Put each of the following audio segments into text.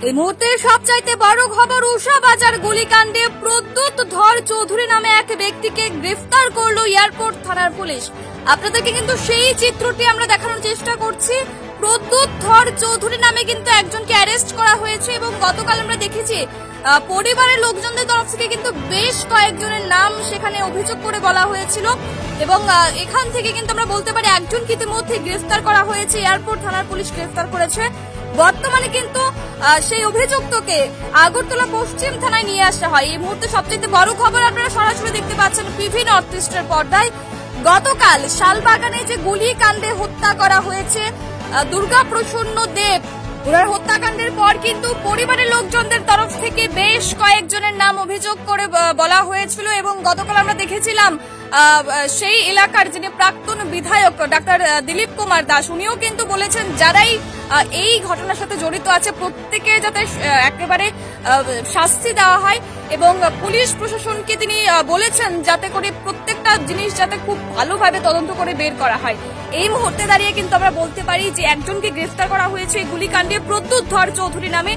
এই মুহূর্তে সবচাইতে বড় খবর, উষা বাজার গুলিকাণ্ডে প্রদ্যুৎ ধর চৌধুরী নামে এক ব্যক্তিকে গ্রেফতার করলো এয়ারপোর্ট থানার পুলিশ। আপনাদেরকে কিন্তু সেই চিত্রটি আমরা দেখানোর চেষ্টা করছি। প্রদ্যুৎ ধর চৌধুরী নামে কিন্তু একজনকে অ্যারেস্ট করা হয়েছে এবং গতকাল আমরা দেখেছি পরিবারের লোকজনদের তরফ থেকে কিন্তু বেশ কয়েকজনের নাম সেখানে অভিযোগ করে বলা হয়েছিল এবং এখান থেকে কিন্তু আমরা বলতে পারি একজনকে ইতিমধ্যে গ্রেফতার করা হয়েছে, এয়ারপোর্ট থানার পুলিশ গ্রেফতার করেছে। বর্তমানে কিন্তু সেই অভিযুক্তকে আগরতলা পশ্চিম থানায় নিয়ে আসা হয়। এই মুহূর্তে সবচেয়ে বড় খবর আপনারা সরাসরি দেখতে পাচ্ছেন পিভি নর্থ ইস্টের পর্দায়। গতকাল শালবাগানে যে গুলিকাণ্ডে হত্যা করা হয়েছে দুর্গা প্রসন্ন দেব, ওনার হত্যাকাণ্ডের পর কিন্তু পরিবারের লোকজনদের তরফ থেকে বেশ কয়েকজনের নাম অভিযোগ করে বলা হয়েছিল এবং গতকাল আমরা দেখেছিলাম সেই এলাকার যিনি প্রাক্তন বিধায়ক ডাক্তার দিলীপ কুমার দাস, উনিও কিন্তু বলেছেন যারাই এই ঘটনার সাথে জড়িত আছে প্রত্যেকে যাতে একেবারে শাস্তি দেওয়া হয় এবং পুলিশ প্রশাসনকে তিনি বলেছেন যাতে করে প্রত্যেকটা জিনিস যাতে খুব ভালোভাবে তদন্ত করে বের করা হয়। এই মুহূর্তে দাঁড়িয়ে কিন্তু আমরা বলতে পারি যে একজনকে গ্রেফতার করা হয়েছে এই গুলিকাণ্ডে প্রদ্যুৎ ধর চৌধুরী নামে।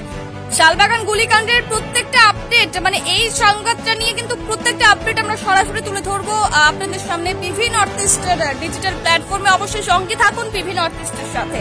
শালবাগান গুলিকাণ্ডের প্রত্যেকটা আপডেট, মানে এই সংবাদটা নিয়ে কিন্তু প্রত্যেকটা আপডেট আমরা সরাসরি তুলে ধরবো আপনাদের সামনে পিভি নর্থ ইস্টের ডিজিটাল প্ল্যাটফর্মে। অবশ্যই সঙ্গে থাকুন পিভি নর্থ ইস্টের সাথে।